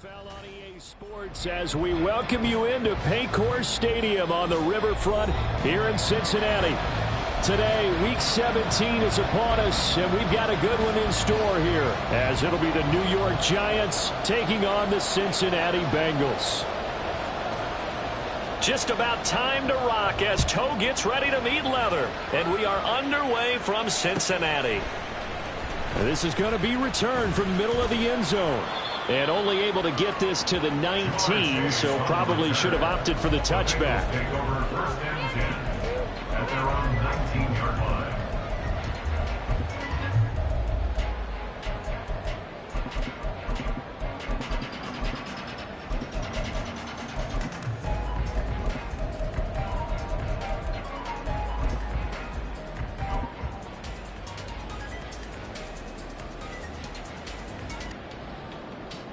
NFL on EA Sports as we welcome you into Paycor Stadium on the riverfront here in Cincinnati. Today, Week 17 is upon us, and we've got a good one in store here, as it'll be the New York Giants taking on the Cincinnati Bengals. Just about time to rock as toe gets ready to meet leather, and we are underway from Cincinnati. This is going to be returned from the middle of the end zone. And only able to get this to the 19, so probably should have opted for the touchback. Take over first and 10 at their own 19-yard line.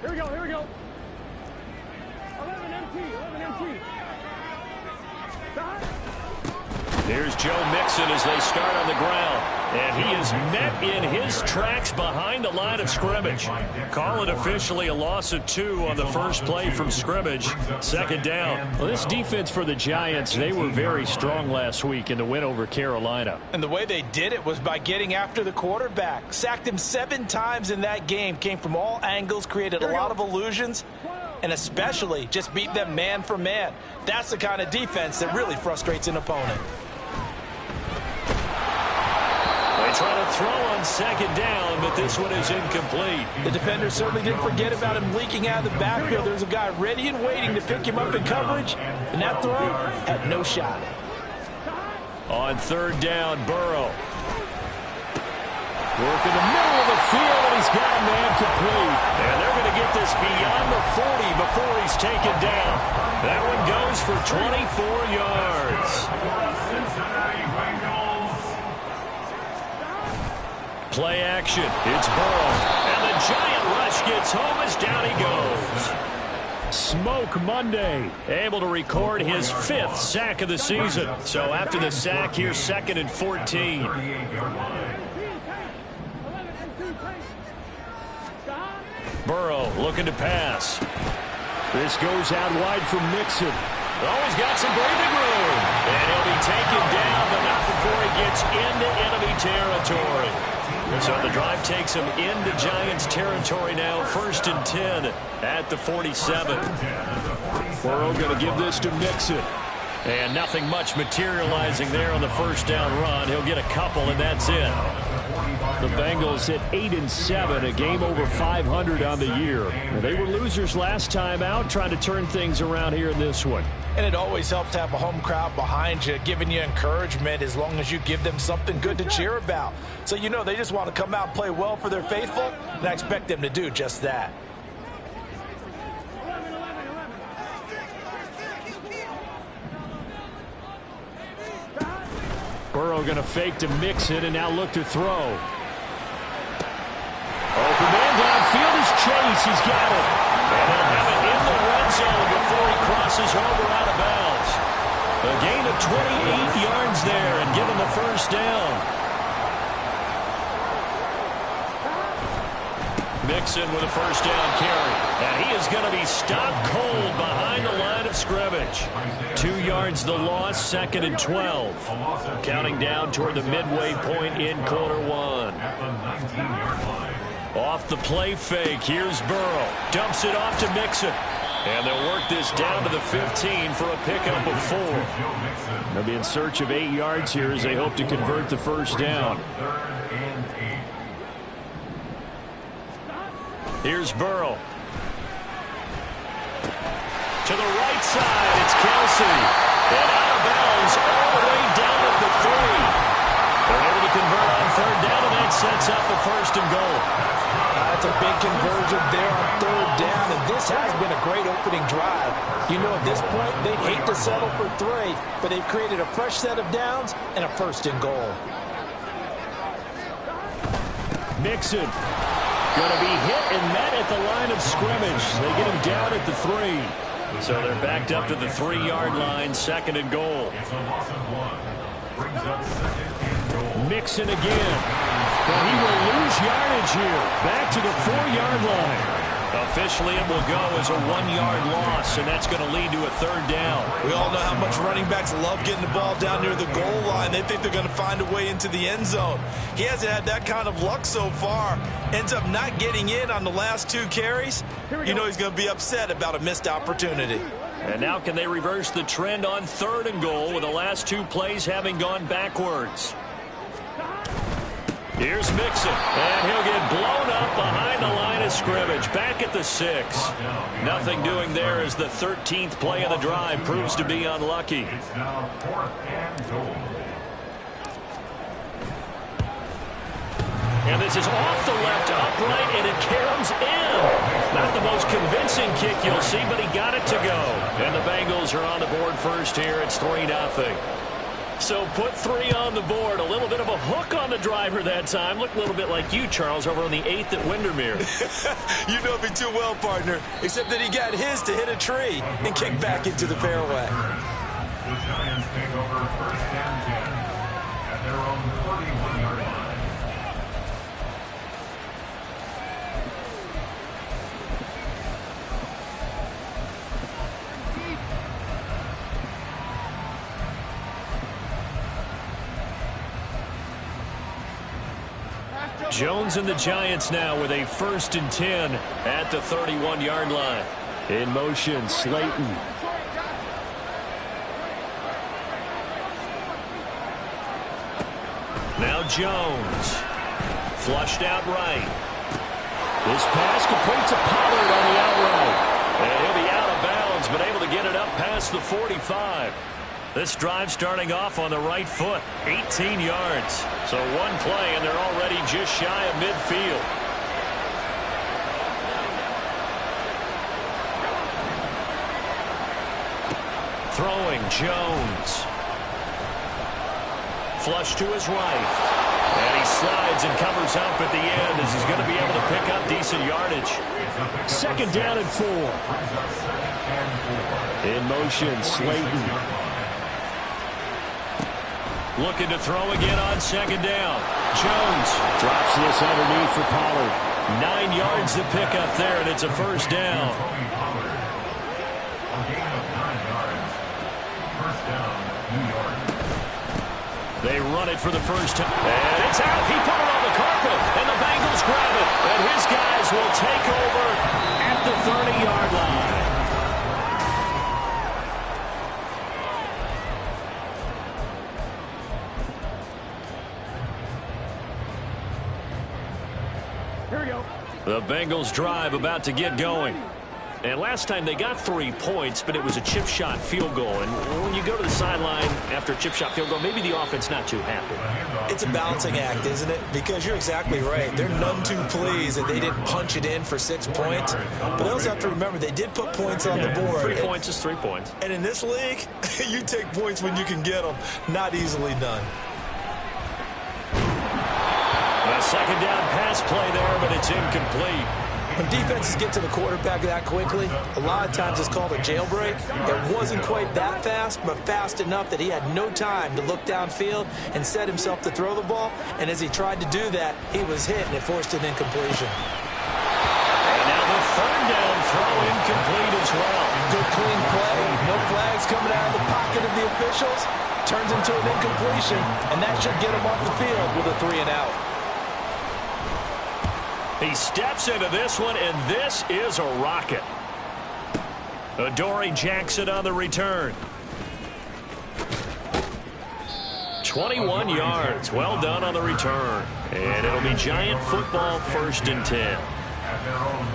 Here we go. 11 MT. Here's Joe Mixon as they start on the ground. And he is met in his tracks behind the line of scrimmage. Call it officially a loss of 2 on the first play from scrimmage. Second down. Well, this defense for the Giants, they were very strong last week in the win over Carolina. And the way they did it was by getting after the quarterback. Sacked him 7 times in that game. Came from all angles, created a lot of illusions, and especially just beat them man for man. That's the kind of defense that really frustrates an opponent. They try to throw on second down, but this one is incomplete. The defender certainly didn't forget about him leaking out of the backfield. There's a guy ready and waiting to pick him up in coverage, and that throw had no shot. On third down, Burrow. Work in the middle of the field, and he's got a man complete. And they're going to get this beyond the 40 before he's taken down. That one goes for 24 yards. Play action. It's Burrow. And the giant rush gets home as down he goes. Smoke Monday. Able to record his 5th sack of the season. So after the sack, here's 2nd and 14. Burrow looking to pass. This goes out wide for Mixon. Oh, he's got some breathing room. And he'll be taken down, but not before he gets into enemy territory. So the drive takes him into Giants territory now. 1st and 10 at the 47. Burrow going to give this to Mixon. And nothing much materializing there on the first down run. He'll get a couple, and that's it. The Bengals at 8-7, a game over 500 on the year. They were losers last time out, trying to turn things around here in this one. And it always helps to have a home crowd behind you, giving you encouragement as long as you give them something good to cheer about. So you know they just want to come out and play well for their faithful, and I expect them to do just that. Burrow going to fake to Mixon and now look to throw. Open man downfield is Chase. He's got it. And he'll have it in the red zone before he crosses over out of bounds. A gain of 28 yards there and given the first down. Mixon with a first down carry. And he is going to be stopped cold behind the line of scrimmage. 2 yards the loss, 2nd and 12. Counting down toward the midway point in quarter 1. Off the play fake, here's Burrow. Dumps it off to Mixon. And they'll work this down to the 15 for a pickup of 4. They'll be in search of 8 yards here as they hope to convert the first down. Here's Burrow. To the right side, it's Kelsey. And out of bounds all the way down at the 3. They're able to convert on third down, and that sets up the 1st and goal. That's a big conversion there on third down, and this has been a great opening drive. You know, at this point, they'd hate to settle for 3, but they've created a fresh set of downs and a 1st and goal. Mixon. Going to be hit and met at the line of scrimmage. They get him down at the 3. So they're backed up to the 3-yard line, 2nd and goal. Mixon again. But he will lose yardage here. Back to the 4-yard line. Officially, it will go as a 1-yard loss, and that's going to lead to a 3rd down. We all know how much running backs love getting the ball down near the goal line. They think they're going to find a way into the end zone. He hasn't had that kind of luck so far. Ends up not getting in on the last 2 carries. You know he's going to be upset about a missed opportunity. And now can they reverse the trend on 3rd and goal with the last 2 plays having gone backwards? Here's Mixon, and he'll get blown up behind the line of scrimmage, back at the 6. Nothing doing there as the 13th play of the drive proves to be unlucky. It's now 4th and goal. And this is off the left upright, and it caroms in. Not the most convincing kick you'll see, but he got it to go. And the Bengals are on the board first here. It's 3-0. So put 3 on the board. A little bit of a hook on the driver that time. Looked a little bit like you, Charles, over on the 8th at Windermere. You know me too well, partner, except that he got his to hit a tree and kick back into the fairway. The Giants take over 1st and 10 at their own 41-yard line. Jones and the Giants now with a 1st and 10 at the 31-yard line. In motion, Slayton. Now Jones. Flushed out right. This pass complete to Pollard on the out route. And he'll be out of bounds, but able to get it up past the 45. This drive starting off on the right foot, 18 yards. So 1 play, and they're already just shy of midfield. Throwing, Jones. Flush to his right. And he slides and covers up at the end as he's going to be able to pick up decent yardage. 2nd down and 4. In motion, Slayton. Looking to throw again on 2nd down. Jones drops this underneath for Pollard. 9 yards to pick up there, and it's a 1st down. They run it for the first time. And it's out. He put it on the carpet, and the Bengals grab it. And his guys will take over at the 30-yard line. Here we go. The Bengals drive about to get going. And last time they got 3 points, but it was a chip shot field goal. And when you go to the sideline after a chip shot field goal, maybe the offense not too happy. It's a balancing act, isn't it? Because you're exactly right. They're none too pleased that they didn't punch it in for 6 points. But they also have to remember they did put points on the board. 3 points is 3 points. And in this league, you take points when you can get them. Not easily done. A 2nd down pass play there, but it's incomplete. When defenses get to the quarterback that quickly, a lot of times it's called a jailbreak. It wasn't quite that fast, but fast enough that he had no time to look downfield and set himself to throw the ball. And as he tried to do that, he was hit, and it forced an incompletion. And now the 3rd down throw incomplete as well. Good clean play. No flags coming out of the pocket of the officials. Turns into an incompletion, and that should get him off the field with a 3 and out. He steps into this one, and this is a rocket. Adoree Jackson on the return. 21 yards. Well done on the return. And it'll be Giant football, 1st and 10. At their own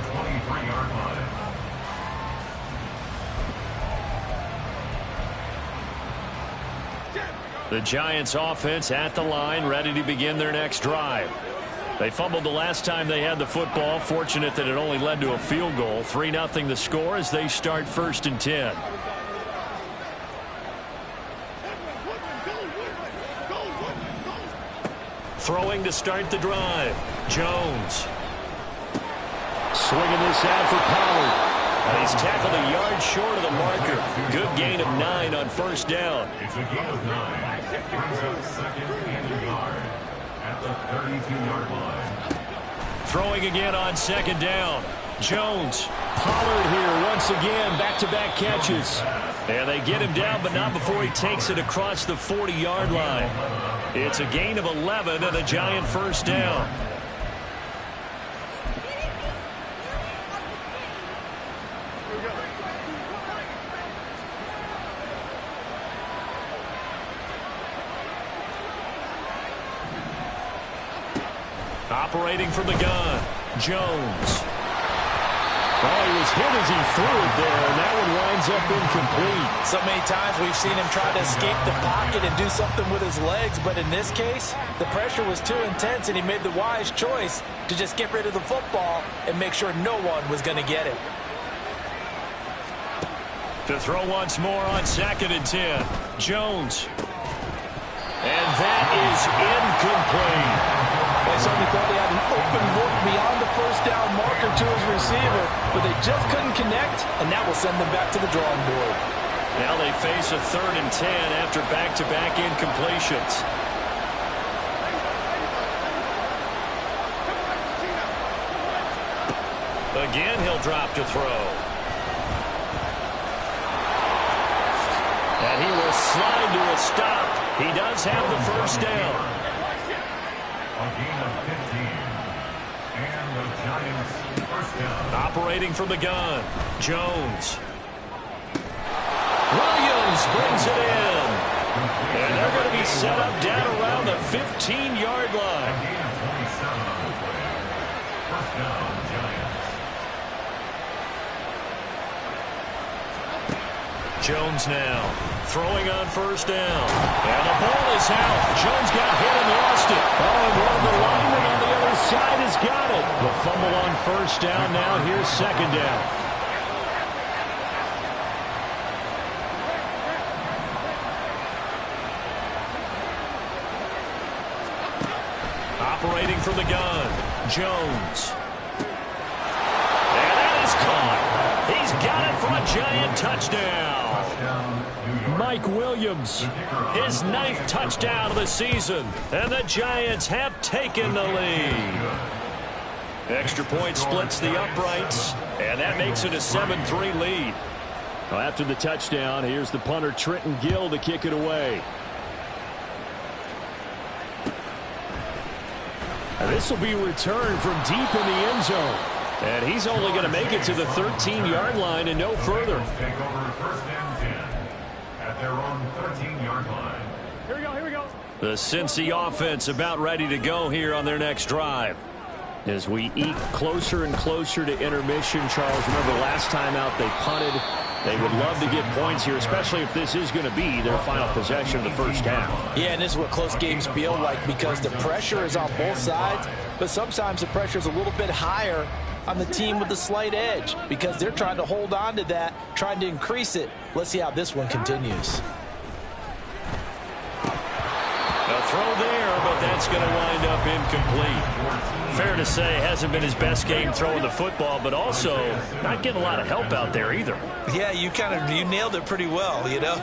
23-yard line. The Giants offense at the line, ready to begin their next drive. They fumbled the last time they had the football. Fortunate that it only led to a field goal. 3-0 the score as they start 1st and 10. Throwing to start the drive. Jones. Swinging this out for Pollard. And he's tackled a yard short of the marker. Good gain of 9 on 1st down. It's a gain of 9. Brings up 2nd and a yard at the 32-yard line. Throwing again on second down. Jones. Pollard here once again. Back-to-back catches. And they get him down, but not before he takes it across the 40-yard line. It's a gain of 11 and a Giant first down. Operating from the gun, Jones. Oh, he was hit as he threw it there, and that one winds up incomplete. So many times we've seen him try to escape the pocket and do something with his legs, but in this case, the pressure was too intense, and he made the wise choice to just get rid of the football and make sure no one was going to get it. To throw once more on 2nd and 10. Jones. And that is incomplete. They certainly thought they had an open look beyond the first down marker to his receiver, but they just couldn't connect, and that will send them back to the drawing board. Now they face a 3rd and 10 after back-to-back incompletions. Again, he'll drop to throw. And he will slide to a stop. He does have the first down. A gain of 15. And the Giants first down. Operating from the gun, Jones. Williams brings it in. And they're going to be set up down around the 15-yard A line. gain of 27 on the play. First down, Giants. Jones now throwing on first down. And the ball is out. Jones got hit and lost it. Oh, and one of the linemen on the other side has got it. The fumble on first down. Now here's 2nd down. Operating from the gun, Jones. And that is caught. He's got it for a Giant touchdown. Mike Williams, his 9th touchdown of the season, and the Giants have taken the lead. Extra point splits the uprights, and that makes it a 7-3 lead. Well, after the touchdown, here's the punter Trenton Gill to kick it away. This will be returned from deep in the end zone. And he's only going to make it to the 13-yard line and no further. Take over 1st and 10 at their own 13-yard line. Here we go, here we go. The Cincy offense about ready to go here on their next drive. As we eke closer and closer to intermission, Charles, remember last time out they punted. They would love to get points here, especially if this is going to be their final possession of the first half. Yeah, and this is what close games feel like because the pressure is on both sides, but sometimes the pressure is a little bit higher on the team with the slight edge because they're trying to hold on to that, trying to increase it. Let's see how this one continues. A throw there, but that's going to wind up incomplete. Fair to say, hasn't been his best game throwing the football, but also not getting a lot of help out there either. Yeah, you nailed it pretty well, you know.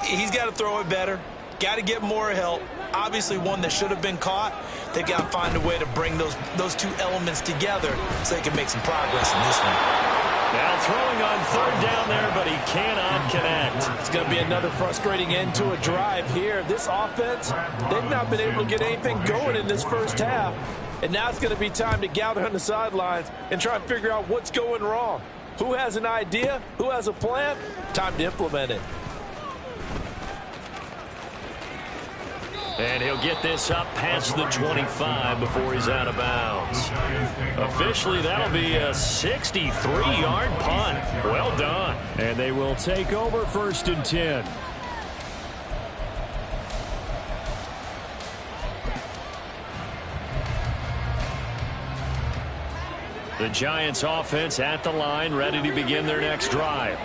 He's got to throw it better, got to get more help. Obviously one that should have been caught. They got to find a way to bring those two elements together so they can make some progress in this one. Now throwing on 3rd down there, but he cannot connect. It's going to be another frustrating end to a drive here. This offense, they've not been able to get anything going in this first half. And now it's going to be time to gather on the sidelines and try and figure out what's going wrong. Who has an idea? Who has a plan? Time to implement it. And he'll get this up past the 25 before he's out of bounds. Officially, that'll be a 63-yard punt. Well done. And they will take over 1st and 10. The Giants offense at the line, ready to begin their next drive.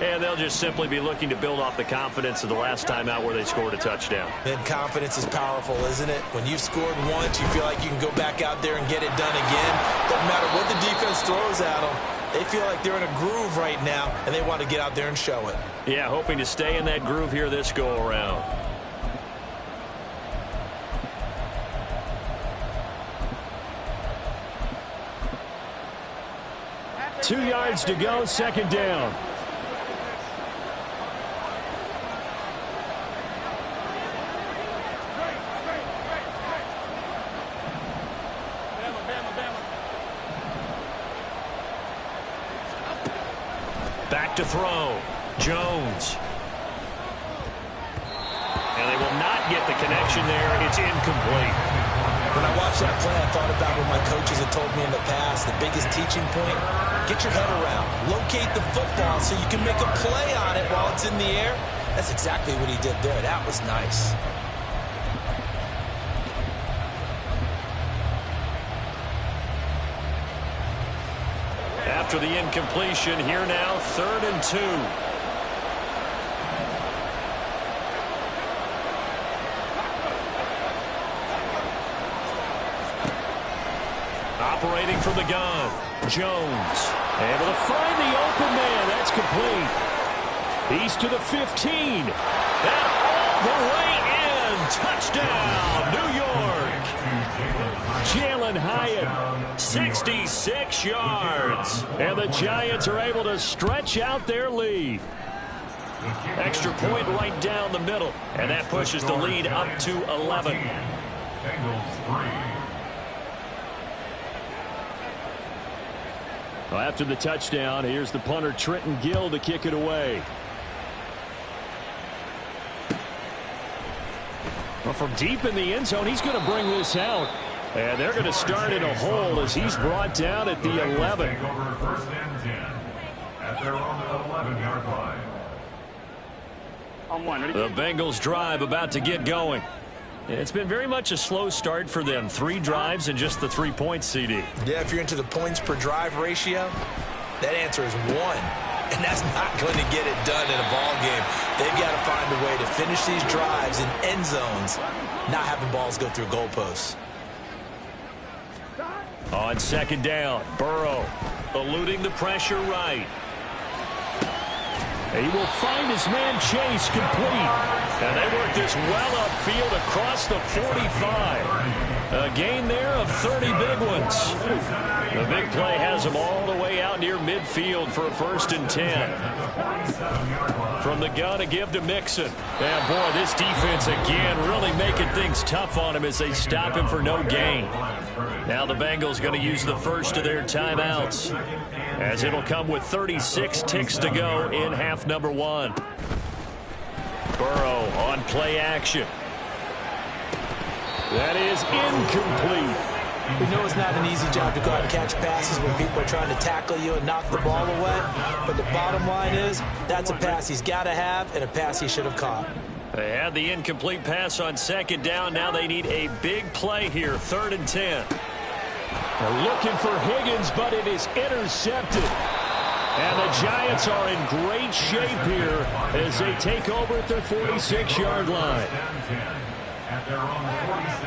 And they'll just simply be looking to build off the confidence of the last time out where they scored a touchdown. And confidence is powerful, isn't it? When you've scored once, you feel like you can go back out there and get it done again. Doesn't matter what the defense throws at them. They feel like they're in a groove right now, and they want to get out there and show it. Yeah, hoping to stay in that groove here this go-around. 2 yards to go, second down. Back to throw. Jones. And they will not get the connection there. It's incomplete. When I watched that play, I thought about what my coaches had told me in the past. The biggest teaching point, get your head around. Locate the football so you can make a play on it while it's in the air. That's exactly what he did there. That was nice. After the incompletion, here now, 3rd and 2. Operating from the gun, Jones. Able to find the open man. That's complete. He's to the 15. And all the way in. Touchdown, New York. Jalen Hyatt, 66 yards. And the Giants are able to stretch out their lead. Extra point right down the middle. And that pushes the lead up to 11. Well, after the touchdown, here's the punter Trenton Gill to kick it away. Well, from deep in the end zone, he's going to bring this out. And they're going to start in a hole as he's brought down at the 11. First and 10 at their own 11-yard line. The Bengals drive about to get going. It's been very much a slow start for them. 3 drives and just the 3 points, CD. Yeah, if you're into the points per drive ratio, that answer is 1. And that's not going to get it done in a ball game. They've got to find a way to finish these drives in end zones, not having balls go through goalposts. On second down, Burrow eluding the pressure right. He will find his man Chase complete. And they work this well upfield across the 45. A gain there of 30 big ones. The big play has them all the way out near midfield for a 1st and 10. From the gun, a give to Mixon. And boy, this defense again really making things tough on him as they stop him for no gain. Now the Bengals going to use the first of their timeouts, as it'll come with 36 ticks to go in half number 1. Burrow on play action. That is incomplete. We know it's not an easy job to go out and catch passes when people are trying to tackle you and knock the ball away. But the bottom line is, that's a pass he's got to have and a pass he should have caught. They had the incomplete pass on second down. Now they need a big play here, 3rd and 10. They're looking for Higgins, but it is intercepted. And the Giants are in great shape here as they take over at their 46-yard line.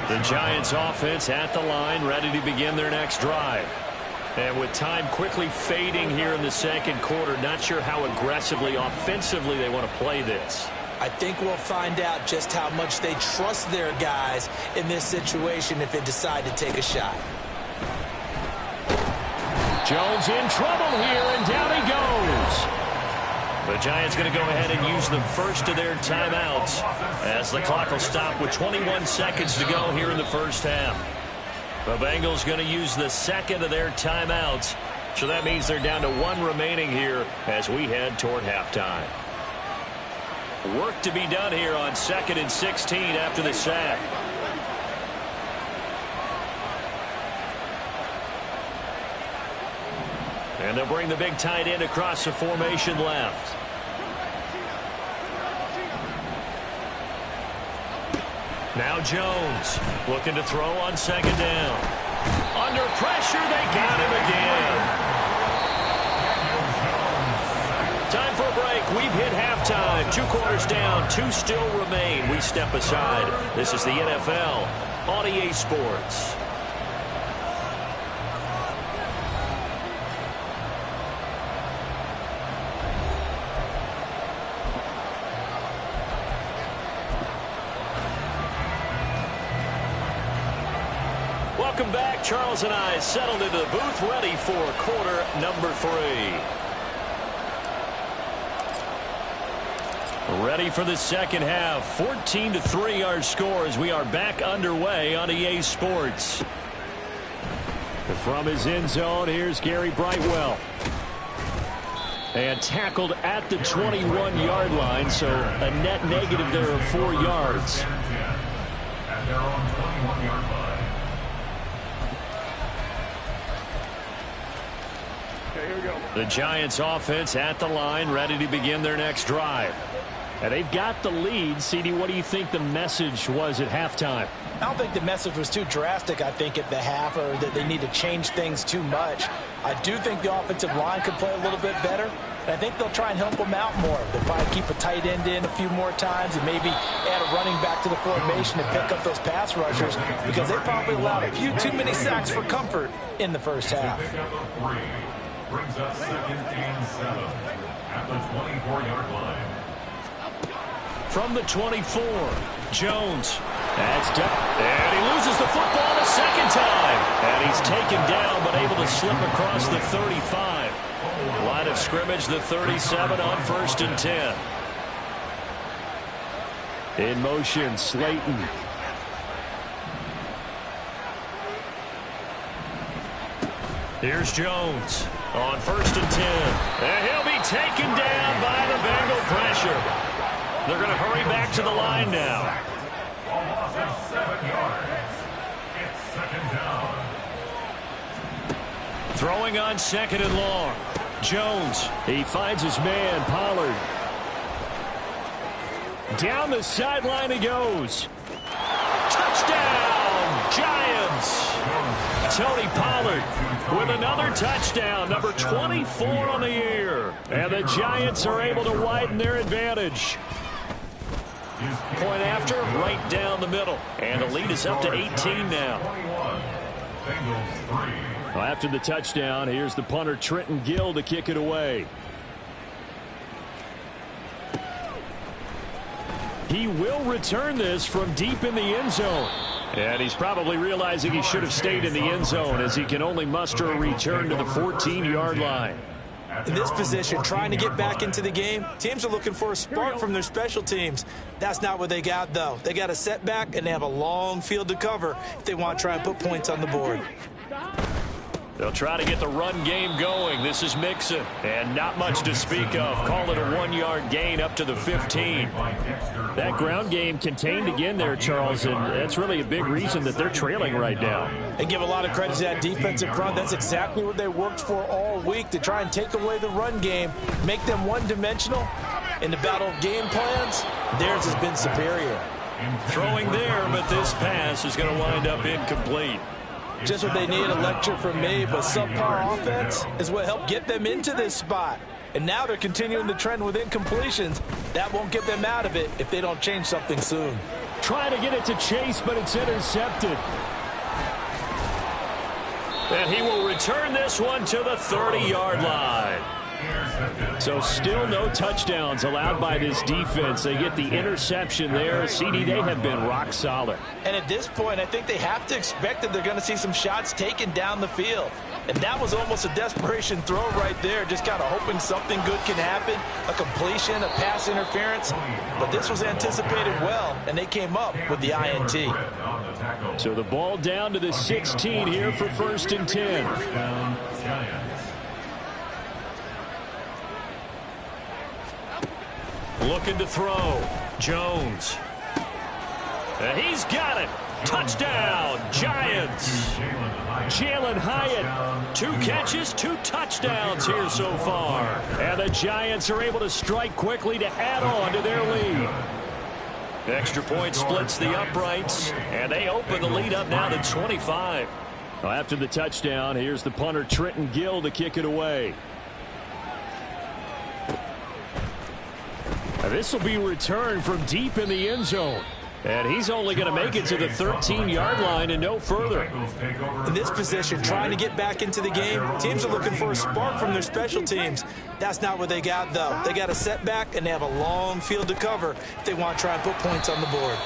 The Giants offense at the line, ready to begin their next drive. And with time quickly fading here in the second quarter, not sure how aggressively, offensively they want to play this. I think we'll find out just how much they trust their guys in this situation if they decide to take a shot. Jones in trouble here, and down he goes. The Giants going to go ahead and use the first of their timeouts as the clock will stop with 21 seconds to go here in the first half. The Bengals going to use the second of their timeouts, so that means they're down to 1 remaining here as we head toward halftime. Work to be done here on 2nd and 16 after the sack. And they'll bring the big tight end across the formation left. Now Jones looking to throw on second down. Under pressure, they got him again. Time for a break. We've hit halftime. 2 quarters down, 2 still remain. We step aside. This is the NFL on EA Sports. Welcome back. Charles and I settled into the booth ready for quarter number 3. Ready for the second half. 14-3 our score as we are back underway on EA Sports. From his end zone, here's Gary Brightwell. And tackled at the 21-yard line, so a net negative there of 4 yards. At their own 21-yard line. Okay, here we go. The Giants offense at the line, ready to begin their next drive. And they've got the lead. CD, what do you think the message was at halftime? I don't think the message was too drastic, I think, at the half, or that they need to change things too much. I do think the offensive line could play a little bit better, and I think they'll try and help them out more. They'll probably keep a tight end in a few more times and maybe add a running back to the formation to pick up those pass rushers, because they probably allowed a few too many sacks for comfort in the first half. Pickup of 3 brings up 2nd and 7 at the 24-yard line. From the 24, Jones. That's done. And he loses the football the second time. And he's taken down, but able to slip across the 35. Line of scrimmage, the 37 on 1st and 10. In motion, Slayton. Here's Jones on 1st and 10. And he'll be taken down by the Bengal pressure. They're going to hurry back to the line now. A loss of 7 yards. It's 2nd down. Throwing on 2nd and long. Jones. He finds his man, Pollard. Down the sideline he goes. Touchdown, Giants. Tony Pollard with another touchdown, number 24 on the year. And the Giants are able to widen their advantage. Point after, right down the middle. And the lead is up to 18 now. Well, after the touchdown, here's the punter, Trenton Gill, to kick it away. He will return this from deep in the end zone. And he's probably realizing he should have stayed in the end zone, as he can only muster a return to the 14-yard line. In this position, trying to get back into the game, teams are looking for a spark from their special teams. That's not what they got, though. They got a setback, and they have a long field to cover if they want to try and put points on the board. They'll try to get the run game going. This is Mixon, and not much to speak of. Call it a 1-yard gain up to the 15. That ground game contained again there, Charles, and that's really a big reason that they're trailing right now. They give a lot of credit to that defensive front. That's exactly what they worked for all week, to try and take away the run game, make them one-dimensional. In the battle of game plans, theirs has been superior. Throwing there, but this pass is going to wind up incomplete. Just what they need, a lecture from me, but subpar offense is what helped get them into this spot. And now they're continuing the trend with incompletions. That won't get them out of it if they don't change something soon. Trying to get it to Chase, but it's intercepted. And he will return this one to the 30-yard line. So still no touchdowns allowed by this defense. They get the interception there. CD, they have been rock solid. And at this point, I think they have to expect that they're going to see some shots taken down the field. And that was almost a desperation throw right there, just kind of hoping something good can happen, a completion, a pass interference. But this was anticipated well, and they came up with the INT. So the ball down to the 16 here for 1st and 10. Looking to throw. Jones. And he's got it. Touchdown, Giants. Jalen Hyatt, 2 catches, 2 touchdowns here so far. And the Giants are able to strike quickly to add on to their lead. Extra point splits the uprights, and they open the lead up now to 25. Well, after the touchdown, here's the punter, Trenton Gill, to kick it away. This will be returned from deep in the end zone. And he's only going to make it to the 13-yard line and no further. In this position, trying to get back into the game, teams are looking for a spark from their special teams. That's not what they got, though. They got a setback, and they have a long field to cover if they want to try and put points on the board.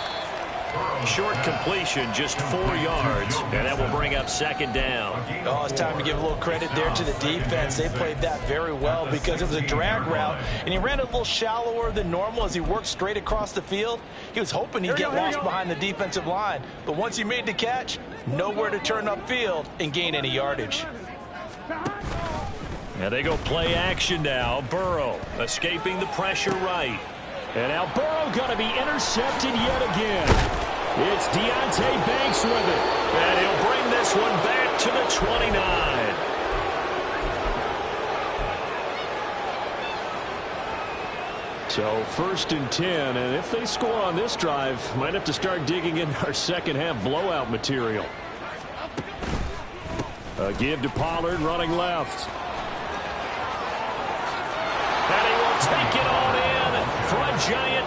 Short completion, just 4 yards, and that will bring up second down. Oh, it's time to give a little credit there to the defense. They played that very well because it was a drag route, and he ran a little shallower than normal as he worked straight across the field. He was hoping he'd get lost behind the defensive line, but once he made the catch, nowhere to turn upfield and gain any yardage. Now they go play action now. Burrow escaping the pressure right. And now Burrow going to be intercepted yet again. It's Deontay Banks with it. And he'll bring this one back to the 29. So 1st and 10, and if they score on this drive, might have to start digging in our second half blowout material. A give to Pollard running left. And he will take it on in for a giant